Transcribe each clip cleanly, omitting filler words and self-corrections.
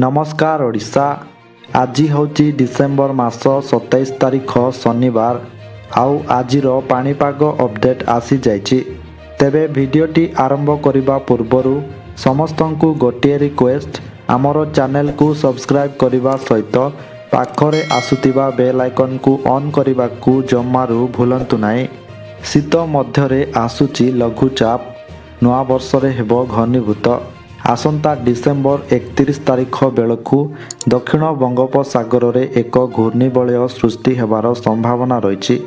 नमस्कार ओडिशा। आज हूँ डिसेम्बर मास 27 तारिख शनिवार। आउ आजिर पाणीपाग अपडेट आसी जाइछि। तेबे भिडियोटी आरंभ करने पूर्व समस्त को गोटे रिक्वेस्ट, आमर चैनल को सब्सक्राइब करने सहित पाखरे आसुतिबा बेल आइकन को ऑन करने को जमारू भूलंतु नहीं। शीत मध्यरे आसुची लघुचाप, नवा वर्षरे हेबो घनीभूत। आसंता डिसेम्बर 31 तारिख बेलू दक्षिण बंगोपसागर रे एक घूर्णिबलय सृष्टि हेबार संभावना रही,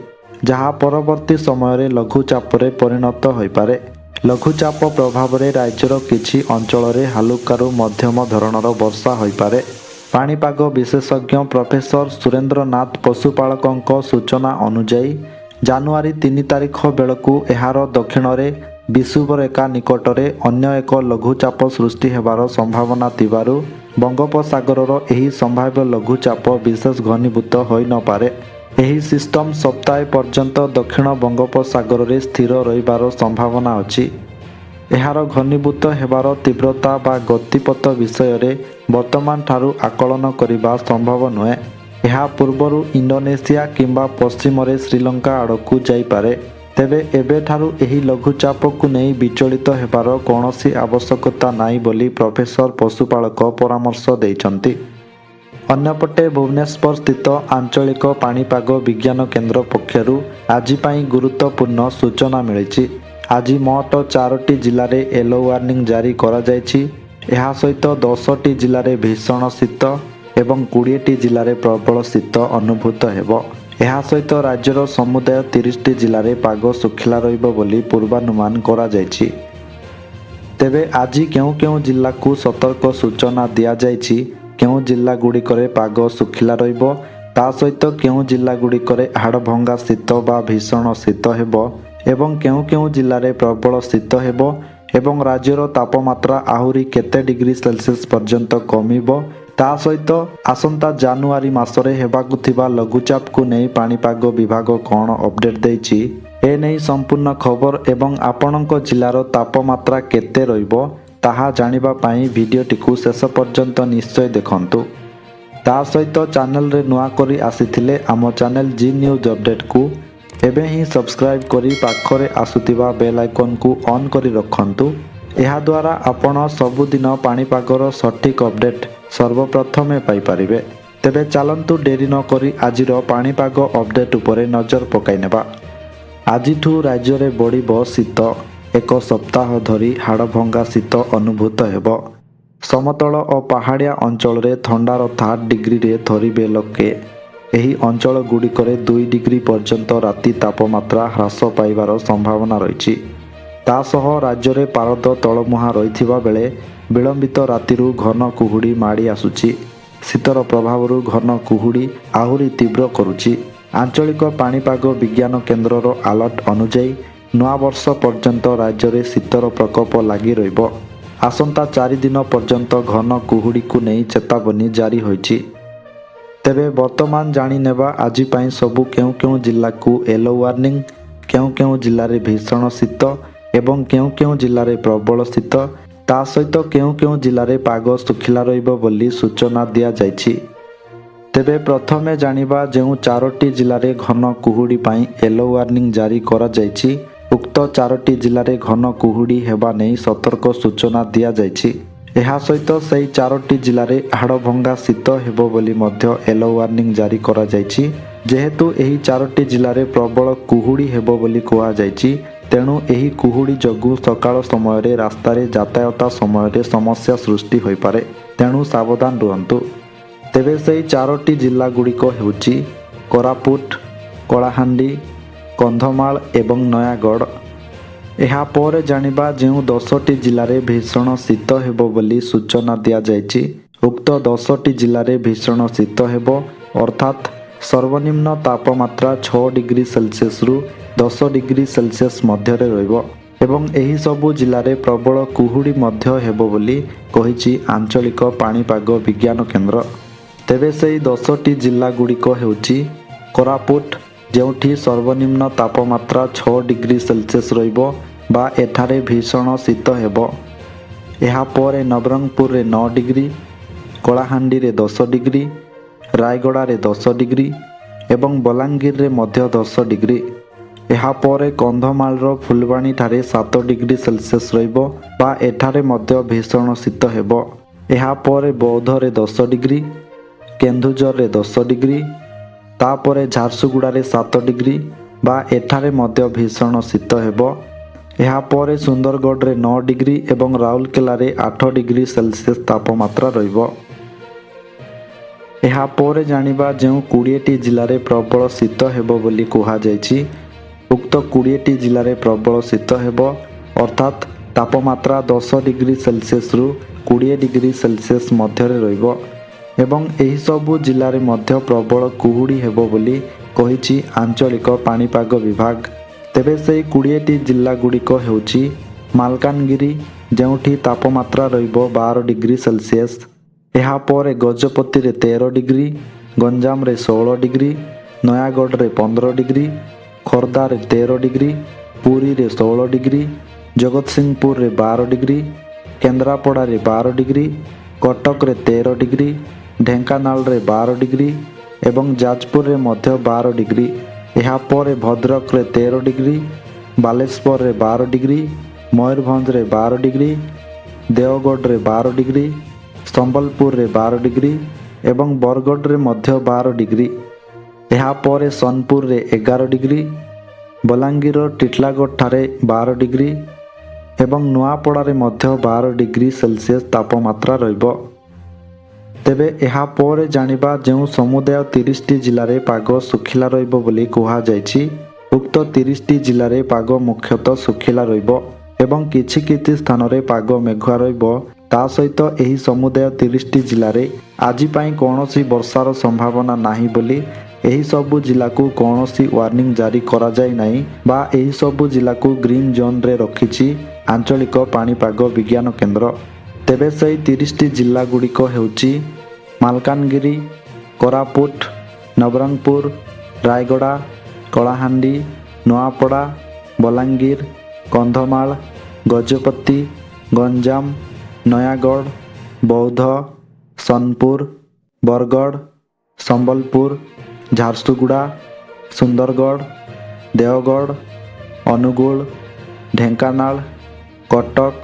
जहाँ परवर्ती समय लघुचाप रे परिणत हो पारे। लघुचाप प्रभाव रे राज्यर किछि अंचल रे हालुकारु मध्यम धरणर वर्षा हो पारे। पाणीपाग विशेषज्ञ प्रोफेसर सुरेंद्रनाथ पशुपालकों सूचना अनुजाई जानुआरी 3 तारिख बेलू एहार दक्षिण रे विषुवरेखा निकटरे अन्य एक लघुचाप सृष्टि हेबार संभावना थिबारु बंगोपसागरर एही संभाव्य लघुचाप विशेष घनीभूत होई न पारे। एही सिस्टम सप्ताह पर्यंत दक्षिण बंगोपसागर रे स्थिर रहिबार संभावना अछि। एहार घनीभूत हेबार तीव्रता बा गतिपथ विषय रे वर्तमान ठारू आकलन करिबा संभव नुहे। एहा पूर्वरु इंडोनेशिया किंबा पश्चिम रे श्रीलंका आड़कू जाई पारे। तेबे एबेठारू एही लघुचाप को नहीं विचलित हेबार कौनसी आवश्यकता नाही बोली प्रोफेसर पशुपालक परामर्श देइछन्ति। अन्यपटे भुवनेश्वर स्थित आंचलिक पाणीपाग विज्ञान केन्द्र पक्षरु आज पई गुरुत्वपूर्ण सूचना मिलिछि। आज मोट 4टी जिले में येलो वार्निंग जारी करा जायछि। एहा सहित 10टी जिले में भीषण शीत एवं 20टी जिले में प्रबल शीत अनुभूत हेबो। ଏହା ସହିତ ରାଜ୍ୟର ସମୁଦାୟ 30ଟି ଜିଲ୍ଲାରେ ପାଗ ଶୁଖିଲା ରହିବ ବୋଲି ପୂର୍ବାନୁମାନ କରାଯାଇଛି। ତେବେ ଆଜି କେଉଁ କେଉଁ ଜିଲ୍ଲାକୁ ସତର୍କ ସୂଚନା ଦିଆଯାଇଛି, କେଉଁ ଜିଲ୍ଲାଗୁଡ଼ିକରେ ପାଗ ଶୁଖିଲା ରହିବ, ତା ସହିତ କେଉଁ ଜିଲ୍ଲାଗୁଡ଼ିକରେ ହାଡ଼ଭଙ୍ଗା ଶୀତ ବା ଭୀଷଣ ଶୀତ ହେବ ଏବଂ କେଉଁ କେଉଁ ଜିଲ୍ଲାରେ ପ୍ରବଳ ଶୀତ ହେବ ଏବଂ ରାଜ୍ୟର ତାପମାତ୍ରା ଆହୁରି କେତେ ଡିଗ୍ରୀ ସେଲସିୟସ୍ ପର୍ଯ୍ୟନ୍ତ କମିବ, ତା ସହିତ ଆସନ୍ତା ଜାନୁଆରୀ ମାସରେ ହେବାକୁ ଥିବା ଲଘୁଚାପ କୁ ନେଇ ପାଣିପାଗ ବିଭାଗ କ'ଣ ଅପଡେଟ୍ ଦେଇଛି, ଏ ନେଇ ସମ୍ପୂର୍ଣ୍ଣ ଖବର ଏବଂ ଆପଣଙ୍କ ଜିଲ୍ଲାର ତାପମାତ୍ରା କେତେ ରହିବ ତାହା ଜାଣିବା ପାଇଁ ଭିଡ଼ିଓଟିକୁ ଶେଷ ପର୍ଯ୍ୟନ୍ତ ନିଶ୍ଚୟ ଦେଖନ୍ତୁ। ତା ସହିତ ଚ୍ୟାନେଲରେ ନୂଆ କରି ଆସିଥିଲେ ଆମ ଚ୍ୟାନେଲ ଜି ନ୍ୟୁଜ୍ ଅପଡେଟ୍କୁ ଏବେ ହିଁ ସବସ୍କ୍ରାଇବ୍ କରି ପାଖରେ ଆସୁଥିବା ବେଲ୍ ଆଇକନ୍କୁ ଅନ୍ କରି ରଖନ୍ତୁ। ଏହାଦ୍ୱାରା ଆପଣ ସବୁଦିନ ପାଣିପାଗର ସଠିକ୍ ଅପଡେଟ୍ सर्वप्रथमे पाइपारिबे। तेबे चलंतु डेरी न करी आजिर पाणीपाग अपडेट उपरे नजर पकाइनेबा। आजिठू राज्य रे बढ़िबो शीत। एक सप्ताह धरी हाड़भंगा शीत अनुभूत हेबो। समतल और पहाड़िया अंचल रे थंडार 3 डिग्री रे थरिबे लोके। एही अंचल गुड़िकरे 2 डिग्री पर्यंत राति तापमात्रा ह्रास पाइबार संभावना रही। तासह राज्य रे पारद तलमुहा रहिथिबा बेले विलंबित रातिरु घन कुहुड़ी माड़ी आसुची। शीतर प्रभाव घन कुहुड़ी आहुरी तीव्र करुची। आंचलिक पाणीपाग विज्ञान केन्द्रर अलर्ट अनुजाई नवा वर्ष पर्यंत राज्य में शीतर प्रकोप लगी रहिबो। आसंता 4 दिन पर्यंत घन कुहुड़ी को नहीं चेतावनी जारी होइछि। तेबे वर्तमान जानी नेबा आज पई सबु केउ केउ जिल्ला को येलो वार्निंग, केउ केउ जिल्ला रे भीषण शीत एवं केउ केउ जिल्ला रे प्रबल शीत, ता सहित केउ केउ जिल्ला रे पाग सुखिला रहिबो बोली सूचना दिया जायछि। तेबे प्रथमे जानिबा जेउ 4टी जिल्ला रे घन कुहुड़ी पई येलो वार्निंग जारी करा जायछि, उक्त 4टी जिल्ला रे घन कुहुड़ी हेबा नै सतर्क सूचना दिया जायछि। एहा सहित सेही 4टी जिल्ला रे हाड़भंगा शीत हेबो बोली मध्य येलो वार्निंग जारी करा जायछि। जेहेतु एही 4टी जिल्ला रे प्रबल कुहुड़ी हेबो बोली कुहा जायछि, तेणु एही कुहुड़ी जगु सकाळ समय रास्तार यातायात समय समस्या सृष्टि हो पारे। तेणु सावधान रुहंतु। तेबे सेही 4टी जिल्ला गुड़िक हेउछि कोरापुट, कलाहांडी, कंधमाल एवं नयागढ़। एहा पर जानिबा जेउ 10टी जिल्ला रे भीषण शीत हेबो बोली सूचना दिया जायछि। उक्त 10टी जिल्ला रे भीषण शीत हेबो, अर्थात सर्वनिम्न तापमात्रा 6 डिग्री सेल्सियस रु 10 डिग्री सेल्सियस मध्य रहिबो एवं एही सबु जिल्ला रे प्रबल कुहुड़ी मध्य हेबो बोली कहिछि आंचलिक पाणीपाग विज्ञान केन्द्र। तेबे सेही 10टी जिल्ला गुड़िक हेउछि कोरापुट, जेउठी सर्वनिम्न तापमात्रा 6 डिग्री सेल्सियस रहिबो बा एठारे भीषण शीत हेबो। एहा परे नवरंगपुर रे 9 डिग्री, କଳାହାଣ୍ଡିରେ 10 ଡିଗ୍ରୀ, ରାୟଗଡ଼ାରେ 10 ଡିଗ୍ରୀ ଏବଂ ବଲାଙ୍ଗୀରରେ ମଧ୍ୟ 10 ଡିଗ୍ରୀ। ଏହାପରେ କନ୍ଧମାଳର ଫୁଲବାଣୀଠାରେ 7 ଡିଗ୍ରୀ ସେଲସିୟସ୍ ରହିବ ବା ଏଠାରେ ମଧ୍ୟ ଭୀଷଣ ଶୀତ ହେବ। ଏହାପରେ ବୌଦ୍ଧରେ 10 ଡିଗ୍ରୀ, କେନ୍ଦୁଝରରେ 10 ଡିଗ୍ରୀ, ତାପରେ ଝାରସୁଗୁଡ଼ାରେ 7 ଡିଗ୍ରୀ ବା ଏଠାରେ ମଧ୍ୟ ଭୀଷଣ ଶୀତ ହେବ। ଏହାପରେ ସୁନ୍ଦରଗଡ଼ରେ 9 ଡିଗ୍ରୀ ଏବଂ ରାଉରକେଲାରେ 8 ଡିଗ୍ରୀ ସେଲସିୟସ୍ ତାପମାତ୍ରା ରହିବ। ଏହାପରେ ଜାଣିବା ଯେଉଁ 20ଟି ଜିଲ୍ଲାରେ ପ୍ରବଳ ଶୀତ ହେବ ବୋଲି କୁହାଯାଇଛି। ଉକ୍ତ 20ଟି ଜିଲ୍ଲାରେ ପ୍ରବଳ ଶୀତ ହେବ ଅର୍ଥାତ୍ ତାପମାତ୍ରା 10 ଡିଗ୍ରୀ ସେଲସିୟସ୍ରୁ 20 ଡିଗ୍ରୀ ସେଲସିୟସ୍ ମଧ୍ୟରେ ରହିବ ଏବଂ ଏହିସବୁ ଜିଲ୍ଲାରେ ମଧ୍ୟ ପ୍ରବଳ କୁହୁଡ଼ି ହେବ ବୋଲି କହିଛି ଆଞ୍ଚଳିକ ପାଣିପାଗ ବିଭାଗ। ତେବେ ସେହି 20ଟି ଜିଲ୍ଲାଗୁଡ଼ିକ ହେଉଛି ମାଲକାନଗିରି, ଯେଉଁଠି ତାପମାତ୍ରା ରହିବ 12 ଡିଗ୍ରୀ ସେଲସିୟସ୍। ଏହାପରେ ଗଜପତିରେ 13 ଡିଗ୍ରୀ, ଗଞ୍ଜାମରେ 16 ଡିଗ୍ରୀ, ନୟାଗଡ଼ରେ 15 ଡିଗ୍ରୀ, ଖୋର୍ଦ୍ଧାରେ 13 ଡିଗ୍ରୀ, ପୁରୀରେ 16 ଡିଗ୍ରୀ, ଜଗତସିଂହପୁରରେ 12 ଡିଗ୍ରୀ, କେନ୍ଦ୍ରାପଡ଼ାରେ 12 ଡିଗ୍ରୀ, କଟକରେ 13 ଡିଗ୍ରୀ, ଢେଙ୍କାନାଳରେ 12 ଡିଗ୍ରୀ ଏବଂ ଯାଜପୁରରେ ମଧ୍ୟ 12 ଡିଗ୍ରୀ। ଏହାପରେ ଭଦ୍ରକରେ 13 ଡିଗ୍ରୀ, ବାଲେଶ୍ୱରରେ 12 ଡିଗ୍ରୀ, ମୟୂରଭଞ୍ଜରେ 12 ଡିଗ୍ରୀ, ଦେଓଗଡ଼ରେ 12 ଡିଗ୍ରୀ, ସମ୍ବଲପୁରରେ 12 ଡିଗ୍ରୀ ଏବଂ ବରଗଡ଼ରେ ମଧ୍ୟ 12 ଡିଗ୍ରୀ। ଏହାପରେ ସୋନପୁରରେ 11 ଡିଗ୍ରୀ, ବଲାଙ୍ଗୀର ଟିଟଲାଗଡ଼ଠାରେ 12 ଡିଗ୍ରୀ ଏବଂ ନୂଆପଡ଼ାରେ ମଧ୍ୟ 12 ଡିଗ୍ରୀ ସେଲସିୟସ୍ ତାପମାତ୍ରା ରହିବ। ତେବେ ଏହାପରେ ଜାଣିବା ଯେଉଁ ସମୁଦାୟ 30ଟି ଜିଲ୍ଲାରେ ପାଗ ଶୁଖିଲା ରହିବ ବୋଲି କୁହାଯାଇଛି। ଉକ୍ତ 30ଟି ଜିଲ୍ଲାରେ ପାଗ ମୁଖ୍ୟତଃ ଶୁଖିଲା ରହିବ ଏବଂ କିଛି କିଛି ସ୍ଥାନରେ ପାଗ ମେଘୁଆ ରହିବ। ତା ସହିତ ଏହି ସମୁଦାୟ 30ଟି ଜିଲ୍ଲାରେ ଆଜି ପାଇଁ କୌଣସି ବର୍ଷାର ସମ୍ଭାବନା ନାହିଁ ବୋଲି ଏହି ସବୁ ଜିଲ୍ଲାକୁ କୌଣସି ୱାର୍ଣ୍ଣିଂ ଜାରି କରାଯାଇ ନାହିଁ ବା ଏହି ସବୁ ଜିଲ୍ଲାକୁ ଗ୍ରୀନ୍ ଜୋନ୍ରେ ରଖିଛି ଆଞ୍ଚଳିକ ପାଣିପାଗ ବିଜ୍ଞାନ କେନ୍ଦ୍ର। ତେବେ ସେହି 30ଟି ଜିଲ୍ଲାଗୁଡ଼ିକ ହେଉଛି ମାଲକାନଗିରି, କୋରାପୁଟ, ନବରଙ୍ଗପୁର, ରାୟଗଡ଼ା, କଳାହାଣ୍ଡି, ନୂଆପଡ଼ା, ବଲାଙ୍ଗୀର, କନ୍ଧମାଳ, ଗଜପତି, ଗଞ୍ଜାମ, ନୟାଗଡ଼, ବୌଦ୍ଧ, ସୋନପୁର, ବରଗଡ଼, ସମ୍ବଲପୁର, ଝାରସୁଗୁଡ଼ା, ସୁନ୍ଦରଗଡ଼, ଦେଓଗଡ଼, ଅନୁଗୁଳ, ଢେଙ୍କାନାଳ, କଟକ,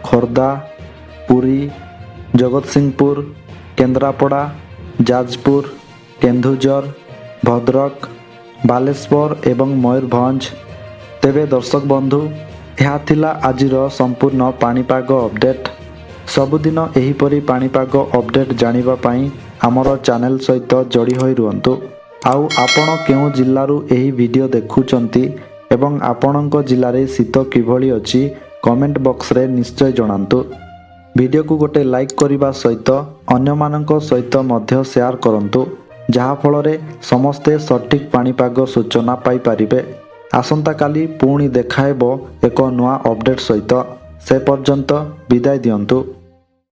ଖୋର୍ଦ୍ଧା, ପୁରୀ, ଜଗତସିଂହପୁର, କେନ୍ଦ୍ରାପଡ଼ା, ଯାଜପୁର, କେନ୍ଦୁଝର, ଭଦ୍ରକ, ବାଲେଶ୍ୱର ଏବଂ ମୟୂରଭଞ୍ଜ। ତେବେ ଦର୍ଶକ ବନ୍ଧୁ, ଏହା ଥିଲା ଆଜିର ସମ୍ପୂର୍ଣ୍ଣ ପାଣିପାଗ ଅପଡେଟ୍। ସବୁଦିନ ଏହିପରି ପାଣିପାଗ ଅପଡେଟ୍ ଜାଣିବା ପାଇଁ ଆମର ଚ୍ୟାନେଲ ସହିତ ଯୋଡ଼ି ହୋଇ ରୁହନ୍ତୁ। ଆଉ ଆପଣ କେଉଁ ଜିଲ୍ଲାରୁ ଏହି ଭିଡ଼ିଓ ଦେଖୁଛନ୍ତି ଏବଂ ଆପଣଙ୍କ ଜିଲ୍ଲାରେ ଶୀତ କିଭଳି ଅଛି କମେଣ୍ଟ ବକ୍ସରେ ନିଶ୍ଚୟ ଜଣାନ୍ତୁ। ଭିଡ଼ିଓକୁ ଗୋଟେ ଲାଇକ୍ କରିବା ସହିତ ଅନ୍ୟମାନଙ୍କ ସହିତ ମଧ୍ୟ ସେୟାର କରନ୍ତୁ, ଯାହାଫଳରେ ସମସ୍ତେ ସଠିକ୍ ପାଣିପାଗ ସୂଚନା ପାଇପାରିବେ। ଆସନ୍ତାକାଲି ପୁଣି ଦେଖାହେବ ଏକ ନୂଆ ଅପଡେଟ୍ ସହିତ। ସେ ପର୍ଯ୍ୟନ୍ତ ବିଦାୟ ଦିଅନ୍ତୁ।